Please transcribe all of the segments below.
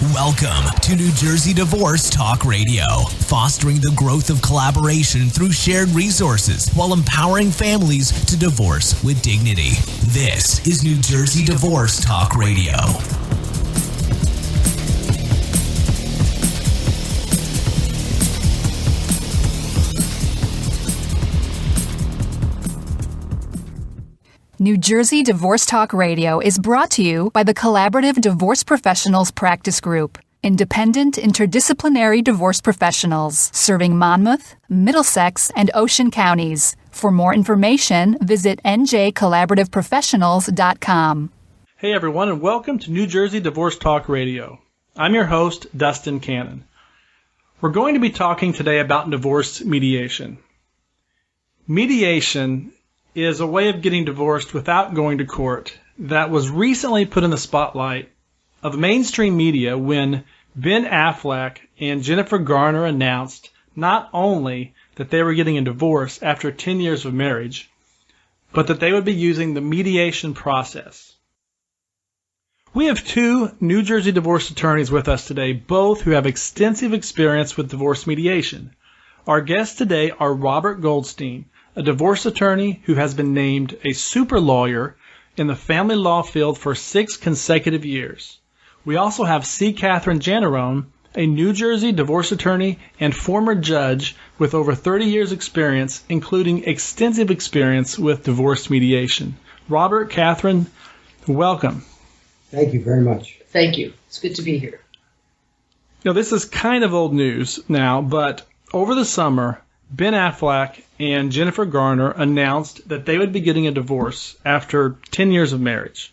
Welcome to New Jersey Divorce Talk Radio, fostering the growth of collaboration through shared resources while empowering families to divorce with dignity. This is New Jersey Divorce Talk Radio. New Jersey Divorce Talk Radio is brought to you by the Collaborative Divorce Professionals Practice Group, independent interdisciplinary divorce professionals serving Monmouth, Middlesex, and Ocean counties. For more information, visit njcollaborativeprofessionals.com. Hey everyone, and welcome to New Jersey Divorce Talk Radio. I'm your host, Dustin Cannon. We're going to be talking today about divorce mediation. Mediation is a way of getting divorced without going to court that was recently put in the spotlight of mainstream media when Ben Affleck and Jennifer Garner announced not only that they were getting a divorce after 10 years of marriage, but that they would be using the mediation process. We have two New Jersey divorce attorneys with us today, both who have extensive experience with divorce mediation. Our guests today are Robert Goldstein, a divorce attorney who has been named a super lawyer in the family law field for 6 consecutive years. We also have C. Catherine Jannarone, a New Jersey divorce attorney and former judge with over 30 years experience, including extensive experience with divorce mediation. Robert, Catherine, welcome. Thank you very much. Thank you. It's good to be here. You know, this is kind of old news now, but over the summer, Ben Affleck and Jennifer Garner announced that they would be getting a divorce after 10 years of marriage.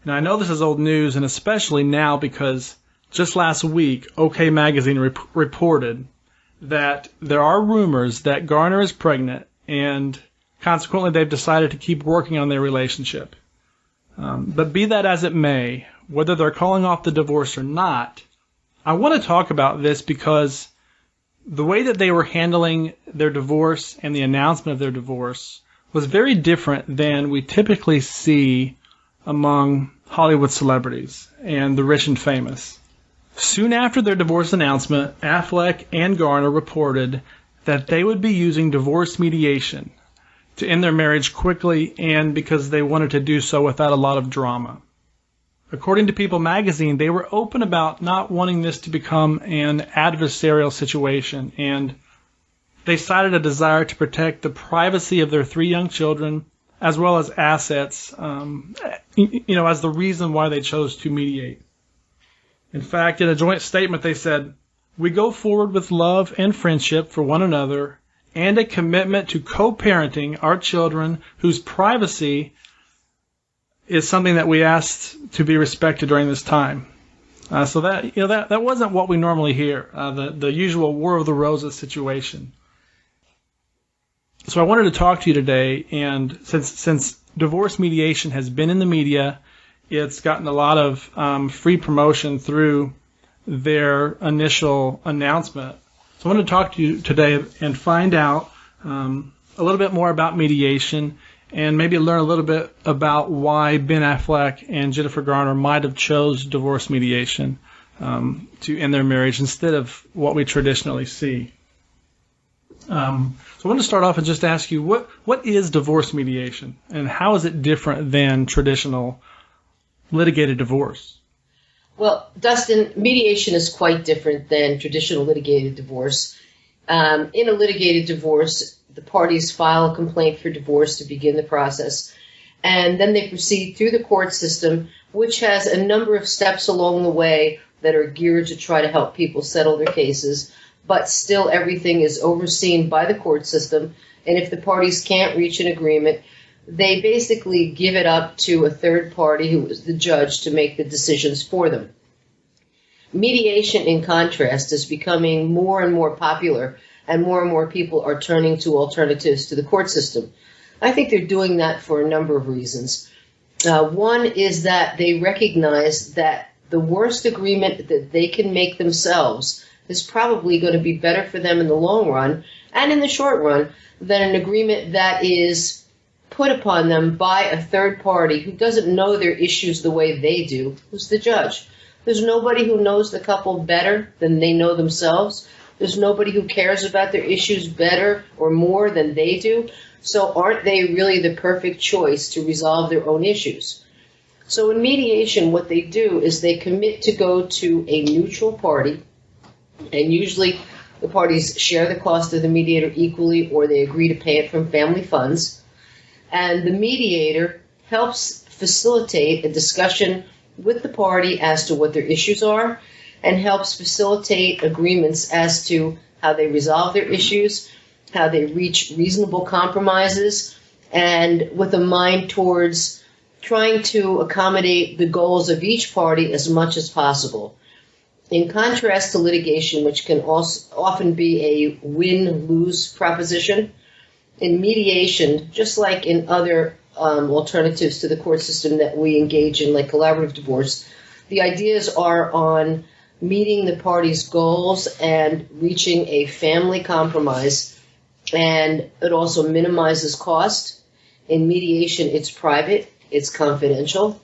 Now, I know this is old news, and especially now because just last week, OK Magazine reported that there are rumors that Garner is pregnant, and consequently they've decided to keep working on their relationship. But be that as it may, whether they're calling off the divorce or not, I want to talk about this because the way that they were handling their divorce and the announcement of their divorce was very different than we typically see among Hollywood celebrities and the rich and famous. Soon after their divorce announcement, Affleck and Garner reported that they would be using divorce mediation to end their marriage quickly and because they wanted to do so without a lot of drama. According to People magazine, they were open about not wanting this to become an adversarial situation, and they cited a desire to protect the privacy of their 3 young children as well as assets, as the reason why they chose to mediate. In fact, in a joint statement, they said, "We go forward with love and friendship for one another and a commitment to co-parenting our children whose privacy is something that we asked to be respected during this time." So that wasn't what we normally hear, the usual War of the Roses situation. So I wanted to talk to you today, and since divorce mediation has been in the media, it's gotten a lot of free promotion through their initial announcement. So I wanted to talk to you today and find out a little bit more about mediation, and maybe learn a little bit about why Ben Affleck and Jennifer Garner might have chose divorce mediation to end their marriage instead of what we traditionally see. So I want to start off and just ask you, what is divorce mediation, and how is it different than traditional litigated divorce? Well, Dustin, mediation is quite different than traditional litigated divorce. In a litigated divorce, the parties file a complaint for divorce to begin the process, and then they proceed through the court system, which has a number of steps along the way that are geared to try to help people settle their cases, but still everything is overseen by the court system, and if the parties can't reach an agreement, they basically give it up to a third party who is the judge to make the decisions for them. Mediation, in contrast, is becoming more and more popular, and more people are turning to alternatives to the court system. I think they're doing that for a number of reasons. One is that they recognize that the worst agreement that they can make themselves is probably going to be better for them in the long run and in the short run than an agreement that is put upon them by a third party who doesn't know their issues the way they do, who's the judge. There's nobody who knows the couple better than they know themselves. There's nobody who cares about their issues better or more than they do. So aren't they really the perfect choice to resolve their own issues? So in mediation, what they do is they commit to go to a neutral party, and usually the parties share the cost of the mediator equally, or they agree to pay it from family funds. And the mediator helps facilitate a discussion with the party as to what their issues are, and helps facilitate agreements as to how they resolve their issues, how they reach reasonable compromises, and with a mind towards trying to accommodate the goals of each party as much as possible. In contrast to litigation, which can also often be a win-lose proposition, in mediation, just like in other alternatives to the court system that we engage in, like collaborative divorce, the ideas are on meeting the parties' goals and reaching a family compromise, and it also minimizes cost. In mediation, it's private, it's confidential.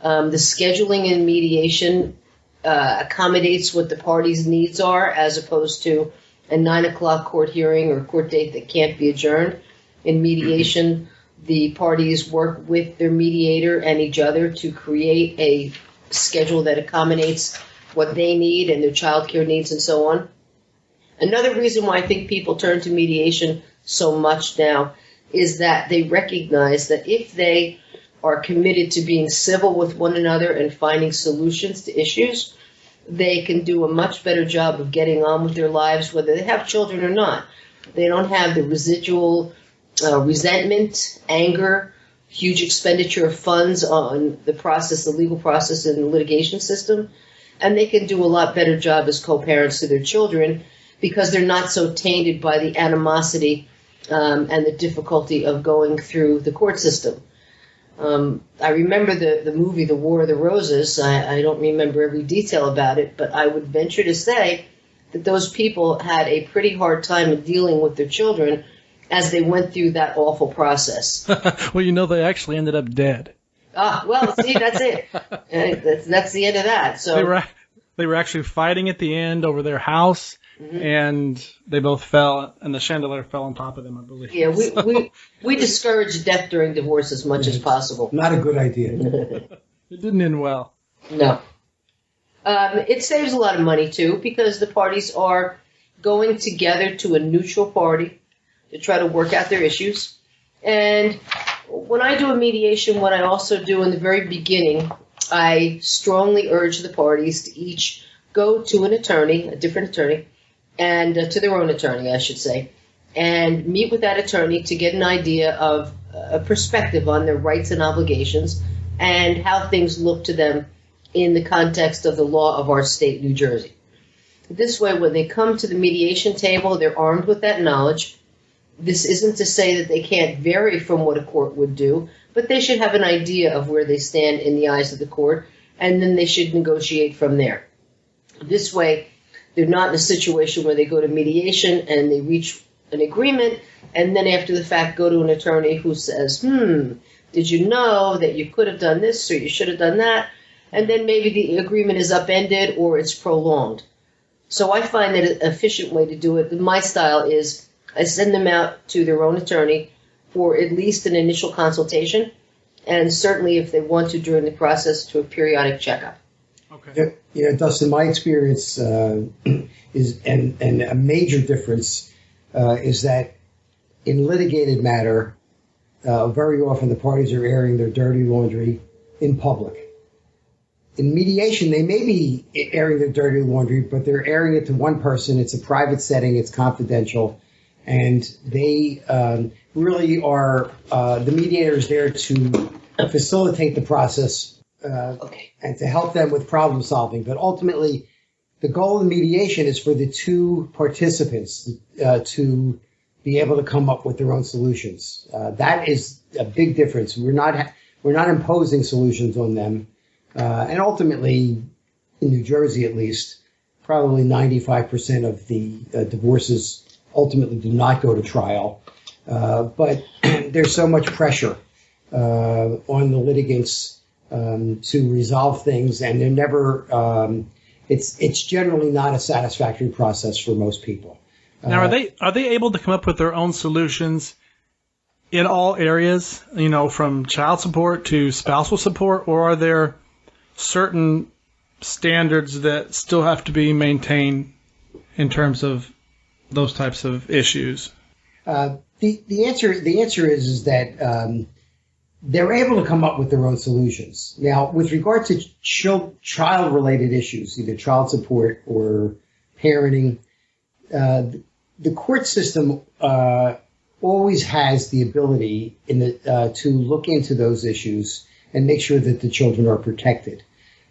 The scheduling in mediation accommodates what the parties' needs are, as opposed to a 9 o'clock court hearing or court date that can't be adjourned. In mediation, the parties work with their mediator and each other to create a schedule that accommodates what they need and their child care needs and so on. Another reason why I think people turn to mediation so much now is that they recognize that if they are committed to being civil with one another and finding solutions to issues, they can do a much better job of getting on with their lives, whether they have children or not. They don't have the residual resentment, anger, huge expenditure of funds on the process, the legal process and the litigation system, and they can do a lot better job as co-parents to their children because they're not so tainted by the animosity and the difficulty of going through the court system. I remember the movie The War of the Roses. I don't remember every detail about it, but I would venture to say that those people had a pretty hard time in dealing with their children as they went through that awful process. Well, they actually ended up dead. Well, see, that's it. That's the end of that. So they were actually fighting at the end over their house, and they both fell, and the chandelier fell on top of them, I believe. Yeah, we discourage death during divorce as much as possible. Not a good idea. It didn't end well. No. It saves a lot of money, too, because the parties are going together to a neutral party to try to work out their issues. And when I do a mediation, what I also do in the very beginning, I strongly urge the parties to each go to an attorney, a different attorney, and to their own attorney, I should say, and meet with that attorney to get an idea of a perspective on their rights and obligations and how things look to them in the context of the law of our state, New Jersey. This way, when they come to the mediation table, they're armed with that knowledge. This isn't to say that they can't vary from what a court would do, but they should have an idea of where they stand in the eyes of the court, and then they should negotiate from there. This way, they're not in a situation where they go to mediation and they reach an agreement, and then after the fact go to an attorney who says, did you know that you could have done this or you should have done that? And then maybe the agreement is upended or it's prolonged. So I find that an efficient way to do it, my style is I send them out to their own attorney for at least an initial consultation, and certainly if they want to during the process to a periodic checkup. Okay. Yeah, Dustin, my experience is, and a major difference is that in litigated matter, very often the parties are airing their dirty laundry in public. In mediation, they may be airing their dirty laundry, but they're airing it to one person. It's a private setting. It's confidential. And they really are, the mediator is there to facilitate the process and to help them with problem solving. But ultimately, the goal of mediation is for the two participants to be able to come up with their own solutions. That is a big difference. We're not imposing solutions on them. And ultimately, in New Jersey at least, probably 95% of the divorces ultimately do not go to trial. But there's so much pressure on the litigants to resolve things, and they're never. It's generally not a satisfactory process for most people. Now, are they able to come up with their own solutions in all areas? From child support to spousal support, or are there certain standards that still have to be maintained in terms of those types of issues? The answer is that they're able to come up with their own solutions. Now, with regard to child-related issues, either child support or parenting, the court system always has the ability to look into those issues and make sure that the children are protected.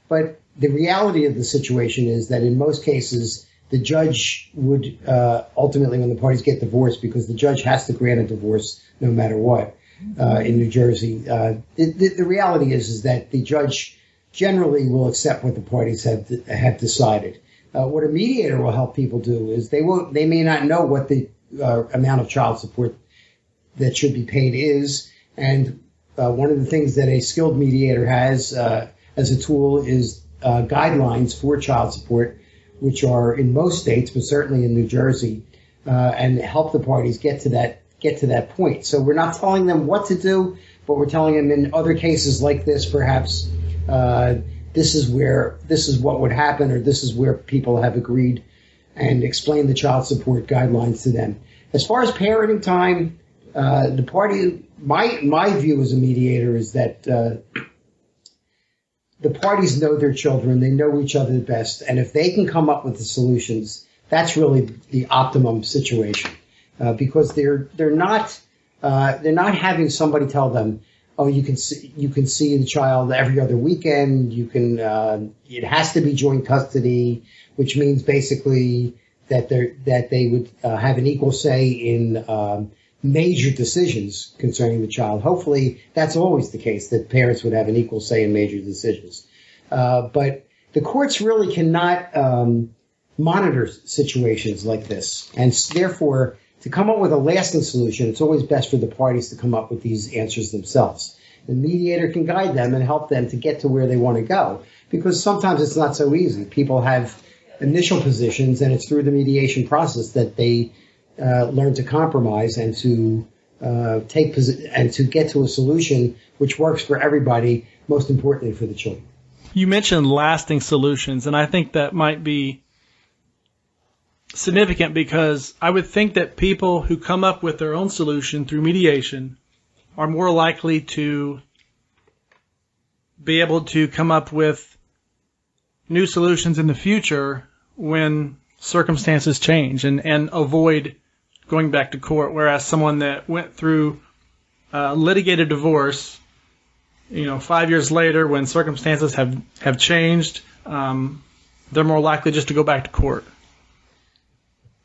But the reality of the situation is that in most cases, the judge would ultimately, when the parties get divorced, because the judge has to grant a divorce no matter what in New Jersey, the reality is that the judge generally will accept what the parties have decided. What a mediator will help people do is they may not know what the amount of child support that should be paid is, and one of the things that a skilled mediator has as a tool is guidelines for child support, which are in most states, but certainly in New Jersey, and help the parties get to that point. So we're not telling them what to do, but we're telling them in other cases like this, perhaps this is what would happen, or this is where people have agreed, and explain the child support guidelines to them. As far as parenting time, the party, my view as a mediator is that the parties know their children, they know each other best, and if they can come up with the solutions, that's really the optimum situation, because they're not having somebody tell them, oh, you can see the child every other weekend. It has to be joint custody, which means basically that they would have an equal say in major decisions concerning the child. Hopefully, that's always the case, that parents would have an equal say in major decisions. But the courts really cannot monitor situations like this, and therefore, to come up with a lasting solution, it's always best for the parties to come up with these answers themselves. The mediator can guide them and help them to get to where they want to go, because sometimes it's not so easy. People have initial positions, and it's through the mediation process that they learn to compromise and to to get to a solution which works for everybody, most importantly for the children. You mentioned lasting solutions, and I think that might be significant, because I would think that people who come up with their own solution through mediation are more likely to be able to come up with new solutions in the future when circumstances change, and avoid going back to court, whereas someone that went through litigated divorce, 5 years later, when circumstances have changed, they're more likely just to go back to court.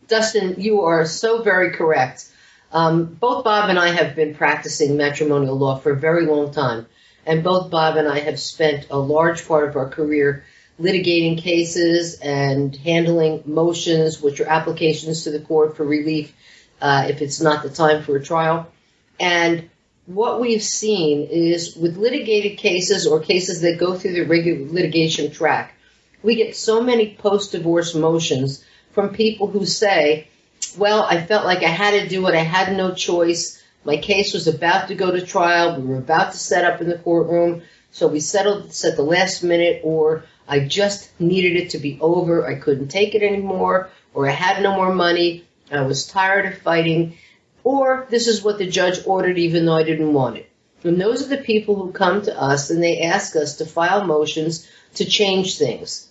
Dustin, you are so very correct. Both Bob and I have been practicing matrimonial law for a very long time, and both Bob and I have spent a large part of our career litigating cases and handling motions, which are applications to the court for relief if it's not the time for a trial. And what we've seen is with litigated cases or cases that go through the regular litigation track, we get so many post-divorce motions from people who say, well, I felt like I had to do it. I had no choice. My case was about to go to trial. We were about to set up in the courtroom. So we settled this at the last minute, or I just needed it to be over. I couldn't take it anymore, or I had no more money. I was tired of fighting, or this is what the judge ordered even though I didn't want it. And those are the people who come to us and they ask us to file motions to change things,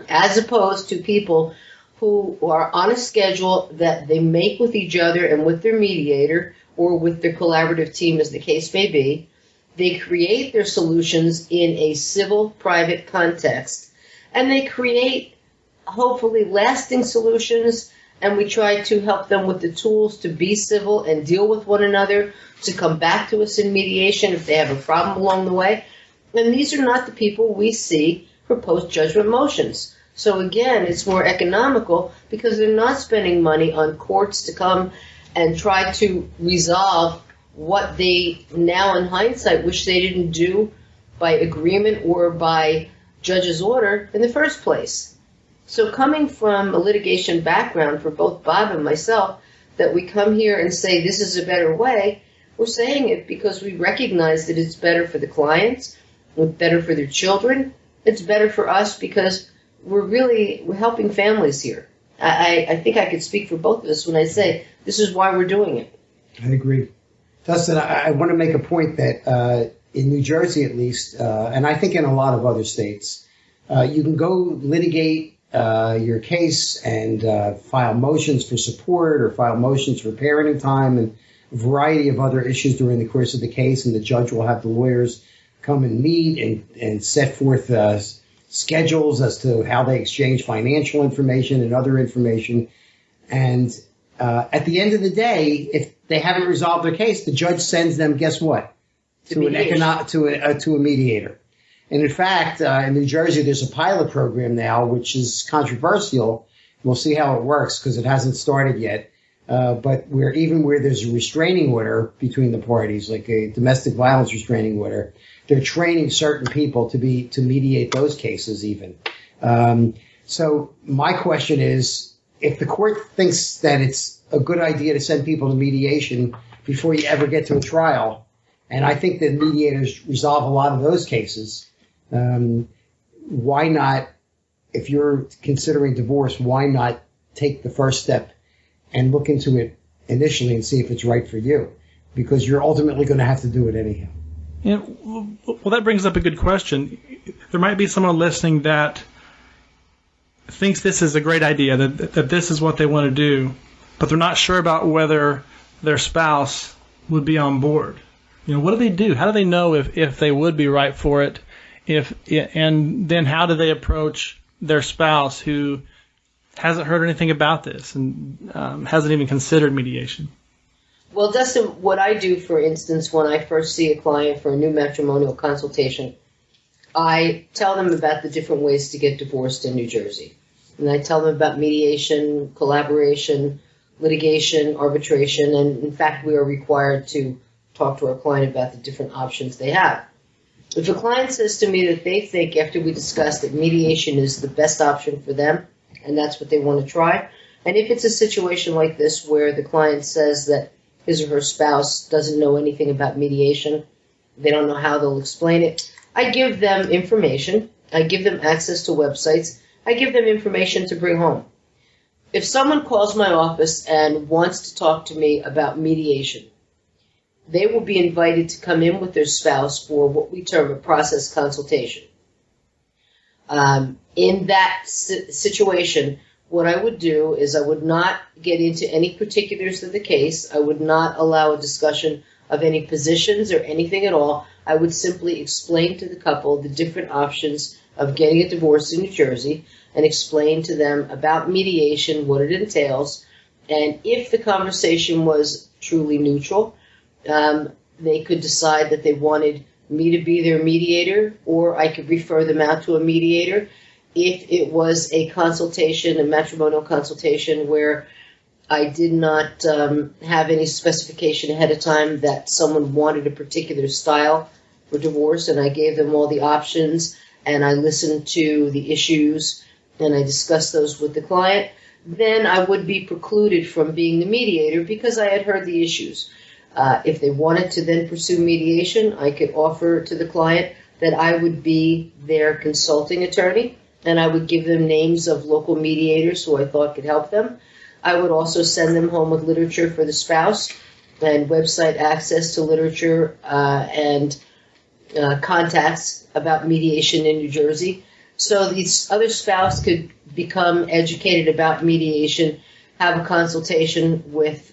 as opposed to people who are on a schedule that they make with each other and with their mediator or with their collaborative team, as the case may be. They create their solutions in a civil, private context, and they create, hopefully, lasting solutions, and we try to help them with the tools to be civil and deal with one another, to come back to us in mediation if they have a problem along the way. And these are not the people we see for post-judgment motions. So again, it's more economical because they're not spending money on courts to come and try to resolve what they now in hindsight wish they didn't do by agreement or by judge's order in the first place. So coming from a litigation background for both Bob and myself, that we come here and say this is a better way, we're saying it because we recognize that it's better for the clients, it's better for their children, it's better for us because we're helping families here. I think I could speak for both of us when I say this is why we're doing it. I agree. Dustin, I want to make a point that in New Jersey at least, and I think in a lot of other states, you can go litigate your case and file motions for support or file motions for parenting time and a variety of other issues during the course of the case, and the judge will have the lawyers come and meet and set forth schedules as to how they exchange financial information and other information. And at the end of the day, if they haven't resolved their case, the judge sends them, guess what? To a mediator. And in fact, in New Jersey, there's a pilot program now, which is controversial. We'll see how it works because it hasn't started yet. But where there's a restraining order between the parties, like a domestic violence restraining order, they're training certain people to mediate those cases even. So my question is, if the court thinks that it's a good idea to send people to mediation before you ever get to a trial, and I think that mediators resolve a lot of those cases, why not, if you're considering divorce, why not take the first step and look into it initially and see if it's right for you? Because you're ultimately going to have to do it anyhow. Yeah, well, that brings up a good question. There might be someone listening that thinks this is a great idea, that this is what they want to do, but they're not sure about whether their spouse would be on board. What do they do? How do they know if they would be right for it? And then how do they approach their spouse who hasn't heard anything about this and hasn't even considered mediation? Well, Dustin, what I do, for instance, when I first see a client for a new matrimonial consultation, I tell them about the different ways to get divorced in New Jersey. And I tell them about mediation, collaboration, litigation, arbitration, and in fact, we are required to talk to our client about the different options they have. If a client says to me that they think, after we discuss, that mediation is the best option for them, and that's what they want to try, and if it's a situation like this where the client says that his or her spouse doesn't know anything about mediation, they don't know how they'll explain it, I give them information, I give them access to websites, I give them information to bring home. If someone calls my office and wants to talk to me about mediation, they will be invited to come in with their spouse for what we term a process consultation. In that situation, what I would do is I would not get into any particulars of the case. I would not allow a discussion of any positions or anything at all. I would simply explain to the couple the different options of getting a divorce in New Jersey and explain to them about mediation, what it entails, and if the conversation was truly neutral, they could decide that they wanted me to be their mediator, or I could refer them out to a mediator. If it was a consultation, a matrimonial consultation, where I did not have any specification ahead of time that someone wanted a particular style for divorce, and I gave them all the options, and I listened to the issues, and I discussed those with the client, then I would be precluded from being the mediator because I had heard the issues. If they wanted to then pursue mediation, I could offer to the client that I would be their consulting attorney, and I would give them names of local mediators who I thought could help them. I would also send them home with literature for the spouse and website access to literature and contacts about mediation in New Jersey. So these other spouse could become educated about mediation, have a consultation with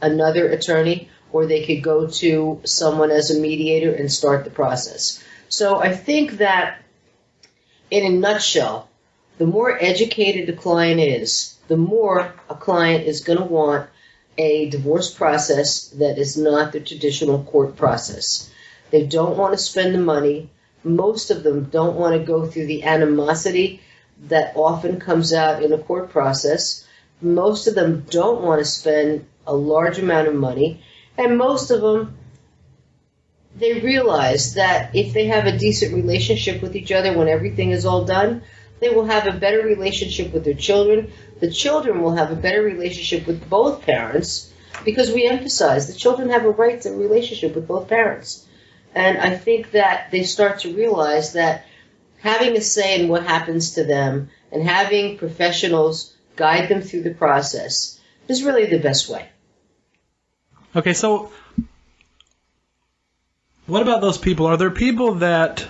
another attorney, or they could go to someone as a mediator and start the process. So I think that, in a nutshell, the more educated a client is, the more a client is going to want a divorce process that is not the traditional court process. They don't want to spend the money. Most of them don't want to go through the animosity that often comes out in a court process. Most of them don't want to spend a large amount of money. And most of them they realize that if they have a decent relationship with each other when everything is all done, they will have a better relationship with their children. The children will have a better relationship with both parents because we emphasize the children have a right to a relationship with both parents. And I think that they start to realize that having a say in what happens to them and having professionals guide them through the process is really the best way. Okay, so what about those people? Are there people that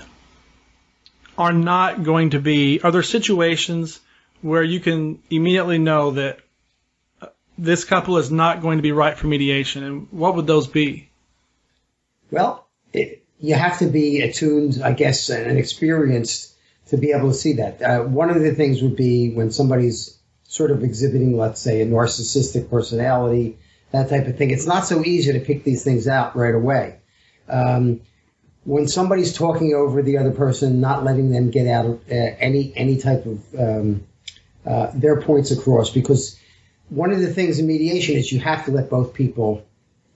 are not going to be, are there situations where you can immediately know that this couple is not going to be right for mediation? And what would those be? Well, you have to be attuned, I guess, and experienced to be able to see that. One of the things would be when somebody's sort of exhibiting, let's say, a narcissistic personality, that type of thing. It's not so easy to pick these things out right away. When somebody's talking over the other person, not letting them get out of any type of their points across, because one of the things in mediation is you have to let both people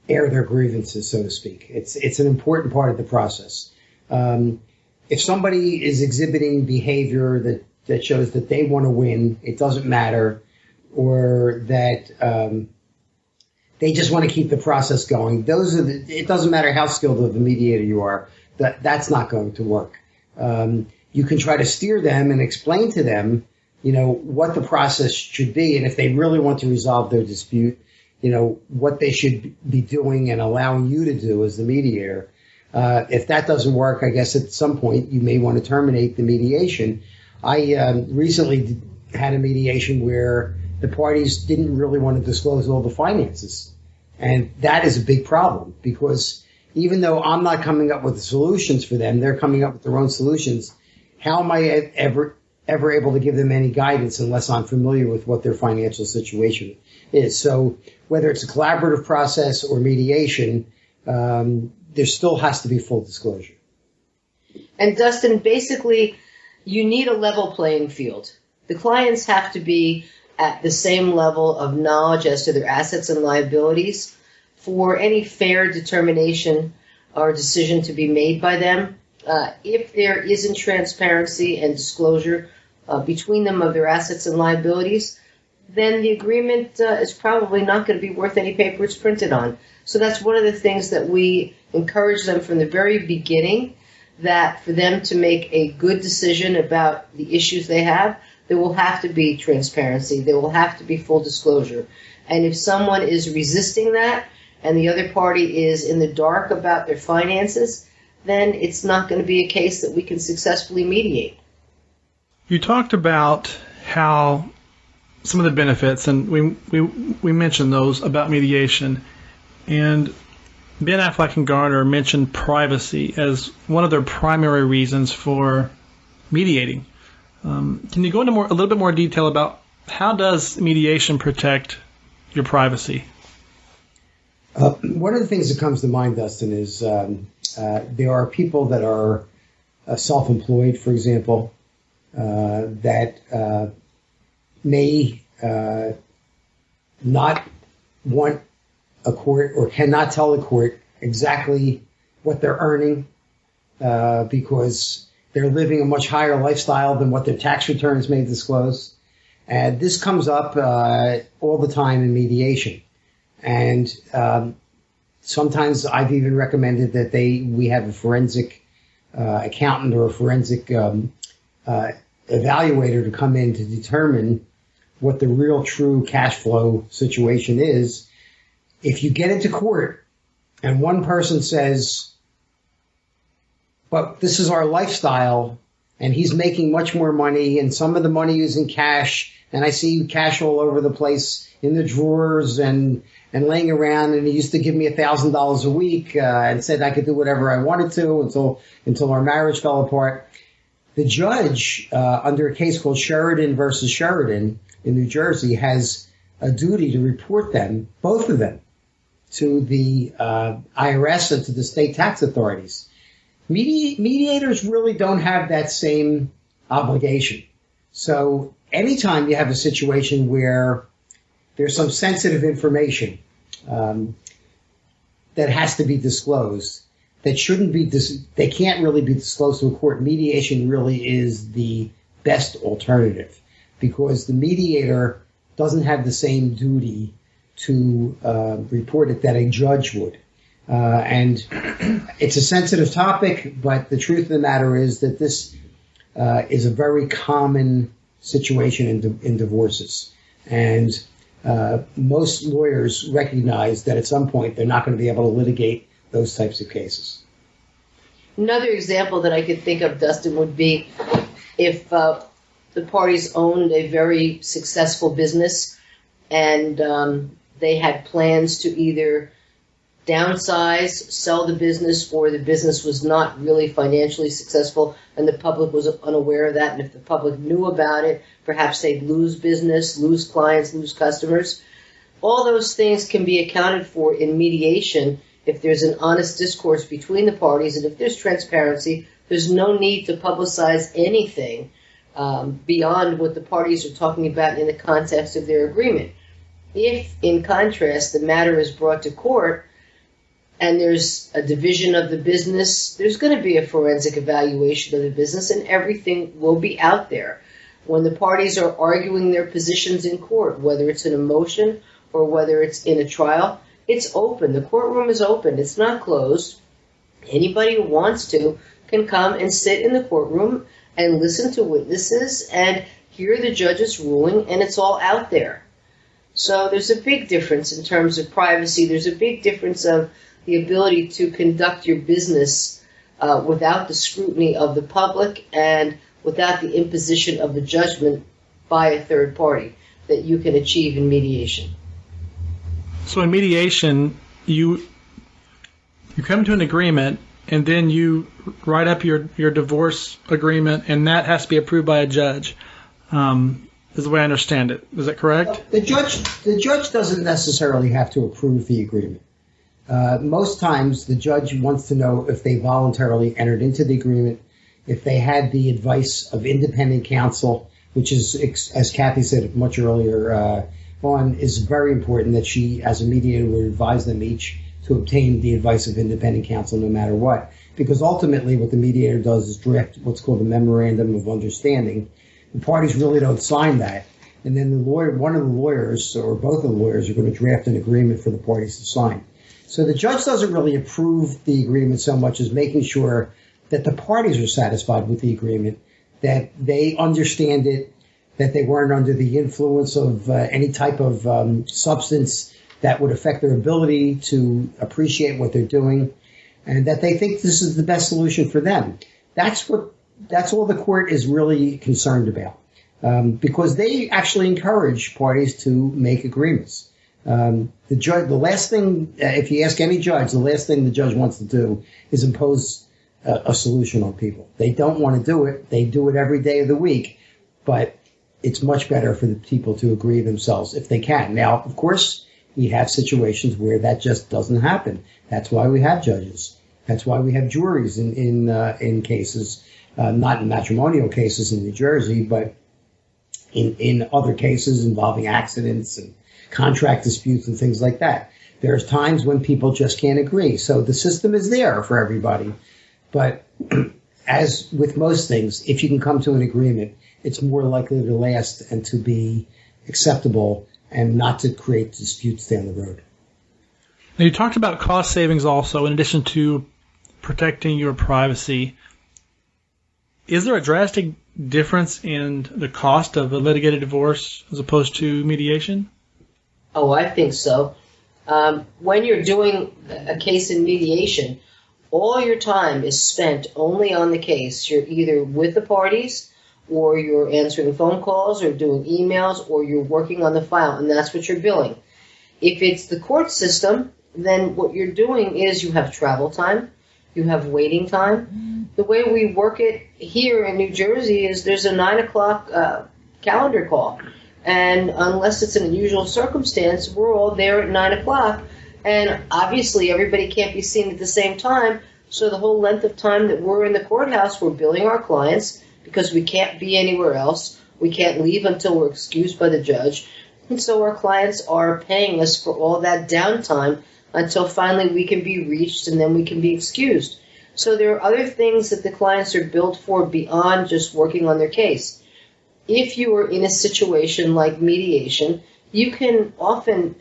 air their grievances, so to speak. It's an important part of the process. If somebody is exhibiting behavior that shows that they want to win, it doesn't matter, or that they just want to keep the process going, it doesn't matter how skilled of a mediator you are, that's not going to work. You can try to steer them and explain to them, what the process should be, and if they really want to resolve their dispute, what they should be doing and allowing you to do as the mediator. If that doesn't work, I guess at some point you may want to terminate the mediation. I recently had a mediation where the parties didn't really want to disclose all the finances. And that is a big problem, because even though I'm not coming up with the solutions for them, they're coming up with their own solutions. How am I ever able to give them any guidance unless I'm familiar with what their financial situation is? So whether it's a collaborative process or mediation, there still has to be full disclosure. And Dustin, basically, you need a level playing field. The clients have to be at the same level of knowledge as to their assets and liabilities for any fair determination or decision to be made by them. If there isn't transparency and disclosure between them of their assets and liabilities, then the agreement is probably not going to be worth any paper it's printed on. So that's one of the things that we encourage them from the very beginning, that for them to make a good decision about the issues they have, there will have to be transparency. There will have to be full disclosure. And if someone is resisting that and the other party is in the dark about their finances, then it's not going to be a case that we can successfully mediate. You talked about how some of the benefits, and we mentioned those about mediation, and Ben Affleck and Garner mentioned privacy as one of their primary reasons for mediating. Can you go into a little bit more detail about how does mediation protect your privacy? One of the things that comes to mind, Dustin, is there are people that are self-employed, for example, that may not want a court or cannot tell the court exactly what they're earning because they're living a much higher lifestyle than what their tax returns may disclose. And this comes up all the time in mediation. And sometimes I've even recommended that we have a forensic accountant or a forensic evaluator to come in to determine what the real true cash flow situation is. If you get into court and one person says, but this is our lifestyle and he's making much more money and some of the money is in cash and I see cash all over the place in the drawers and laying around, and he used to give me $1,000 a week and said I could do whatever I wanted to until our marriage fell apart. The judge, under a case called Sheridan versus Sheridan in New Jersey, has a duty to report them, both of them, to the IRS and to the state tax authorities. Mediators really don't have that same obligation. So anytime you have a situation where there's some sensitive information that has to be disclosed, that shouldn't be they can't really be disclosed to a court. Mediation really is the best alternative because the mediator doesn't have the same duty to report it that a judge would. And it's a sensitive topic, but the truth of the matter is that this is a very common situation in divorces. And most lawyers recognize that at some point they're not going to be able to litigate those types of cases. Another example that I could think of, Dustin, would be if the parties owned a very successful business and they had plans to either downsize, sell the business, or the business was not really financially successful and the public was unaware of that. And if the public knew about it, perhaps they'd lose business, lose clients, lose customers. All those things can be accounted for in mediation if there's an honest discourse between the parties, and if there's transparency. There's no need to publicize anything beyond what the parties are talking about in the context of their agreement. If, in contrast, the matter is brought to court and there's a division of the business, there's going to be a forensic evaluation of the business, and everything will be out there. When the parties are arguing their positions in court, whether it's in a motion or whether it's in a trial, it's open. The courtroom is open. It's not closed. Anybody who wants to can come and sit in the courtroom and listen to witnesses and hear the judge's ruling, and it's all out there. So there's a big difference in terms of privacy. There's a big difference of the ability to conduct your business without the scrutiny of the public and without the imposition of the judgment by a third party that you can achieve in mediation. So in mediation, you come to an agreement, and then you write up your divorce agreement, and that has to be approved by a judge. Is the way I understand it. Is that correct? The judge doesn't necessarily have to approve the agreement. Most times, the judge wants to know if they voluntarily entered into the agreement, if they had the advice of independent counsel, which is, as Kathy said much earlier on, is very important that she, as a mediator, would advise them each to obtain the advice of independent counsel no matter what. Because ultimately, what the mediator does is draft what's called a memorandum of understanding. The parties really don't sign that. And then one of the lawyers, or both of the lawyers, are going to draft an agreement for the parties to sign. So the judge doesn't really approve the agreement so much as making sure that the parties are satisfied with the agreement, that they understand it, that they weren't under the influence of any type of substance that would affect their ability to appreciate what they're doing, and that they think this is the best solution for them. That's all the court is really concerned about, because they actually encourage parties to make agreements. The last thing, if you ask any judge, the last thing the judge wants to do is impose a solution on people. They don't want to do it. They do it every day of the week, but it's much better for the people to agree themselves if they can. Now, of course, we have situations where that just doesn't happen. That's why we have judges. That's why we have juries in cases, not in matrimonial cases in New Jersey, but in other cases involving accidents and contract disputes and things like that. There's times when people just can't agree. So the system is there for everybody. But as with most things, if you can come to an agreement, it's more likely to last and to be acceptable and not to create disputes down the road. Now, you talked about cost savings also, in addition to protecting your privacy. Is there a drastic difference in the cost of a litigated divorce as opposed to mediation? Oh, I think so. When you're doing a case in mediation, all your time is spent only on the case. You're either with the parties, or you're answering phone calls, or doing emails, or you're working on the file, and that's what you're billing. If it's the court system, then what you're doing is you have travel time, you have waiting time. The way we work it here in New Jersey is there's a 9 o'clock calendar call. And unless it's an unusual circumstance, we're all there at 9 o'clock. And obviously everybody can't be seen at the same time. So the whole length of time that we're in the courthouse, we're billing our clients because we can't be anywhere else. We can't leave until we're excused by the judge. And so our clients are paying us for all that downtime until finally we can be reached and then we can be excused. So there are other things that the clients are billed for beyond just working on their case. If you are in a situation like mediation, you can often,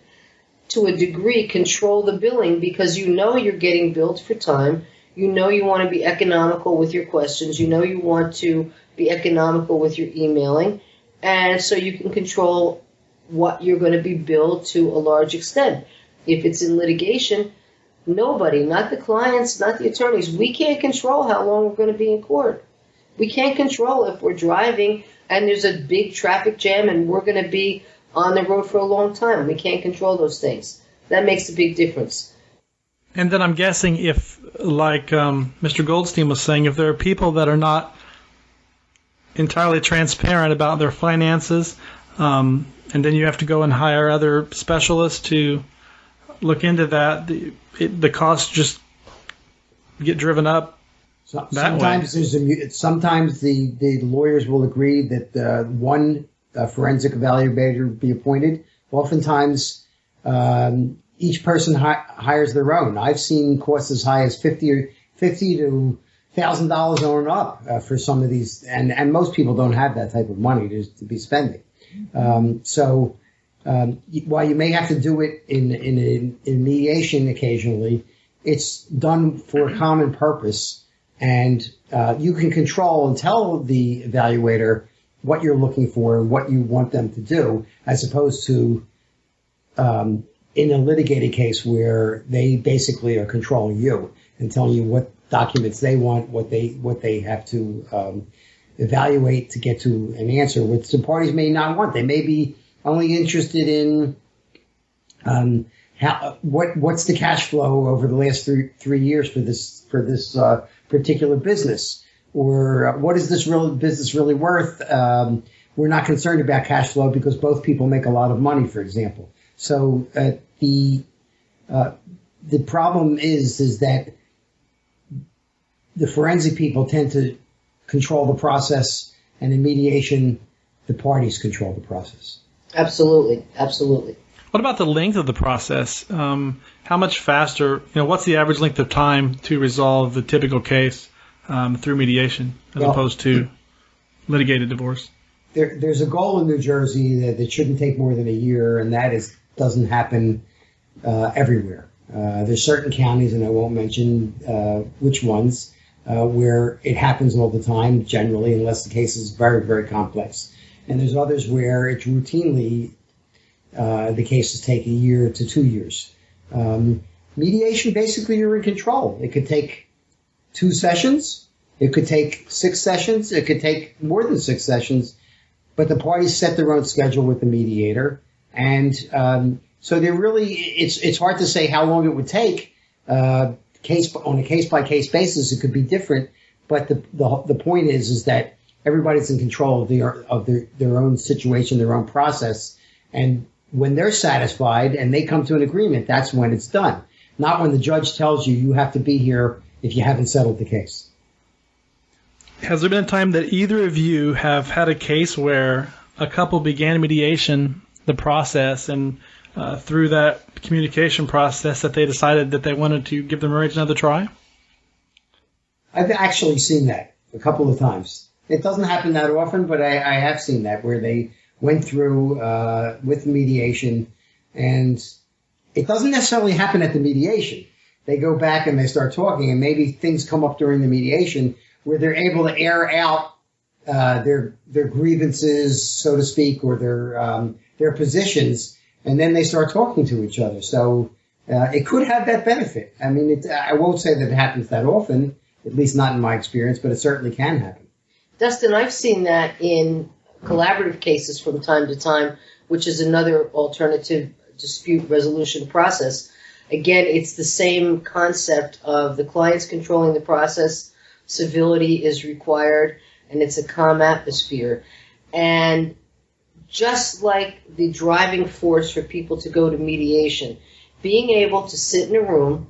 to a degree, control the billing because you know you're getting billed for time. You know you want to be economical with your questions. You know you want to be economical with your emailing. And so you can control what you're going to be billed to a large extent. If it's in litigation, nobody, not the clients, not the attorneys, we can't control how long we're going to be in court. We can't control if we're driving and there's a big traffic jam and we're going to be on the road for a long time. We can't control those things. That makes a big difference. And then I'm guessing if, like Mr. Goldstein was saying, if there are people that are not entirely transparent about their finances, and then you have to go and hire other specialists to look into that, the costs just get driven up. Sometimes sometimes the lawyers will agree that one forensic evaluator be appointed. Oftentimes, each person hires their own. I've seen costs as high as $50 to $1,000 on up for some of these, and most people don't have that type of money to be spending. So while you may have to do it in mediation occasionally, it's done for a common purpose, and you can control and tell the evaluator what you're looking for and what you want them to do, as opposed to in a litigated case where they basically are controlling you and telling you what documents they want, what they have to evaluate to get to an answer, which the parties may not want. They may be only interested in what's the cash flow over the last three years for this particular business, or what is this business really worth? We're not concerned about cash flow because both people make a lot of money, for example. So the problem is that the forensic people tend to control the process, and in mediation, the parties control the process. Absolutely, absolutely. What about the length of the process? How much faster? What's the average length of time to resolve the typical case through mediation as opposed to litigated divorce? There's a goal in New Jersey that it shouldn't take more than a year, and that doesn't happen everywhere. There's certain counties, and I won't mention which ones, where it happens all the time, generally, unless the case is very, very complex. And there's others where it's routinely the cases take a year to 2 years. Mediation, basically, you're in control. It could take 2 sessions. It could take 6 sessions. It could take more than 6 sessions. But the parties set their own schedule with the mediator. And so they're really, it's hard to say how long it would take. On a case-by-case basis, it could be different. But the point is that everybody's in control of their own situation, their own process. And when they're satisfied and they come to an agreement, that's when it's done. Not when the judge tells you have to be here if you haven't settled the case. Has there been a time that either of you have had a case where a couple began mediation, the process, and through that communication process that they decided that they wanted to give their marriage another try? I've actually seen that a couple of times. It doesn't happen that often, but I have seen that where they went through with mediation, and it doesn't necessarily happen at the mediation. They go back and they start talking, and maybe things come up during the mediation where they're able to air out their grievances, so to speak, or their positions, and then they start talking to each other. So it could have that benefit. I mean, I won't say that it happens that often, at least not in my experience, but it certainly can happen. Dustin, I've seen that in collaborative cases from time to time, which is another alternative dispute resolution process. Again, it's the same concept of the clients controlling the process, civility is required, and it's a calm atmosphere. And just like the driving force for people to go to mediation, being able to sit in a room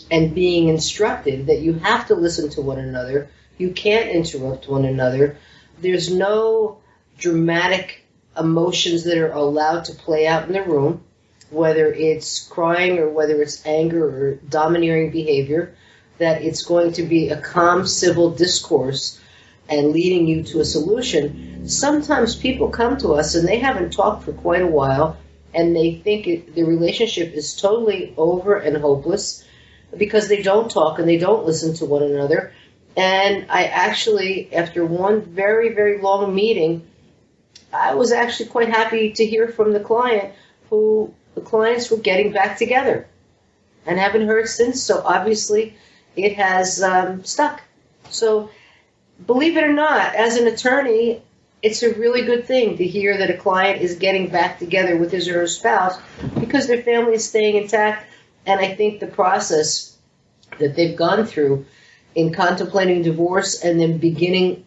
and being instructed that you have to listen to one another, you can't interrupt one another, there's no dramatic emotions that are allowed to play out in the room. whether it's crying or whether it's anger or domineering behavior, that it's going to be a calm, civil discourse and leading you to a solution. Sometimes people come to us and they haven't talked for quite a while, and they think the relationship is totally over and hopeless because they don't talk and they don't listen to one another. And I actually, after one very, very long meeting, I was actually quite happy to hear from the client who the clients were getting back together and haven't heard since. So obviously it has stuck. So believe it or not, as an attorney, it's a really good thing to hear that a client is getting back together with his or her spouse because their family is staying intact. And I think the process that they've gone through in contemplating divorce and then beginning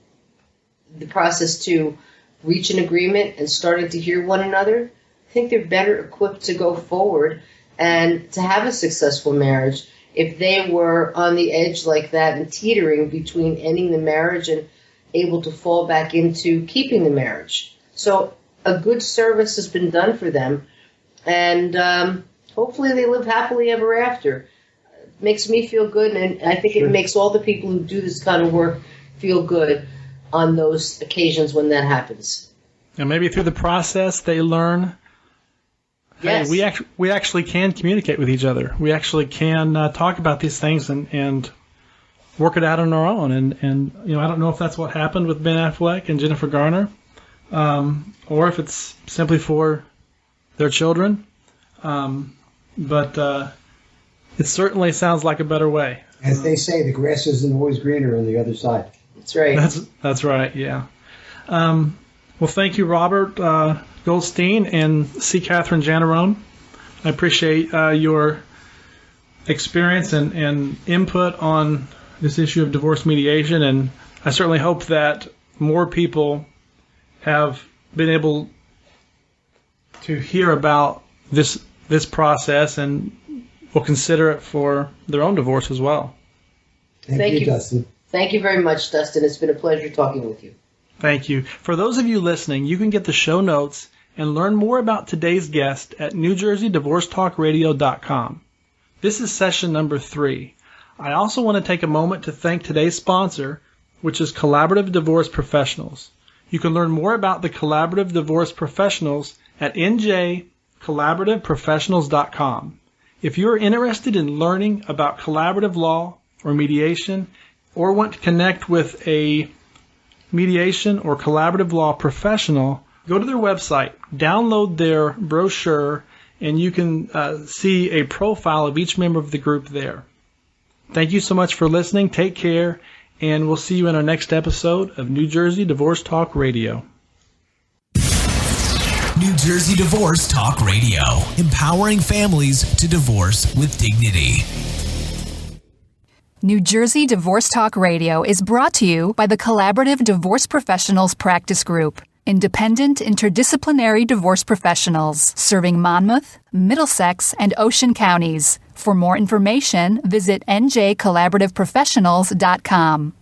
the process to reach an agreement and starting to hear one another, I think they're better equipped to go forward and to have a successful marriage. If they were on the edge like that and teetering between ending the marriage and able to fall back into keeping the marriage. So a good service has been done for them, and hopefully they live happily ever after. It makes me feel good, and I think it makes all the people who do this kind of work feel good on those occasions when that happens. And maybe through the process they learn, yes, hey, we actually can communicate with each other. We actually can talk about these things and work it out on our own. And you know, I don't know if that's what happened with Ben Affleck and Jennifer Garner, or if it's simply for their children. But it certainly sounds like a better way. As they say, the grass isn't always greener on the other side. That's right. That's right, yeah. Well, thank you, Robert Goldstein and C. Catherine Jannarone. I appreciate your experience and input on this issue of divorce mediation, and I certainly hope that more people have been able to hear about this process and will consider it for their own divorce as well. Thank you, Dustin. Thank you very much, Dustin. It's been a pleasure talking with you. Thank you. For those of you listening, you can get the show notes and learn more about today's guest at NewJerseyDivorceTalkRadio.com. This is session number 3. I also want to take a moment to thank today's sponsor, which is Collaborative Divorce Professionals. You can learn more about the Collaborative Divorce Professionals at njcollaborativeprofessionals.com. If you're interested in learning about collaborative law or mediation, or want to connect with a mediation or collaborative law professional, go to their website, download their brochure, and you can see a profile of each member of the group there. Thank you so much for listening. Take care, and we'll see you in our next episode of New Jersey Divorce Talk Radio. New Jersey Divorce Talk Radio, empowering families to divorce with dignity. New Jersey Divorce Talk Radio is brought to you by the Collaborative Divorce Professionals Practice Group, independent interdisciplinary divorce professionals serving Monmouth, Middlesex, and Ocean counties. For more information, visit njcollaborativeprofessionals.com.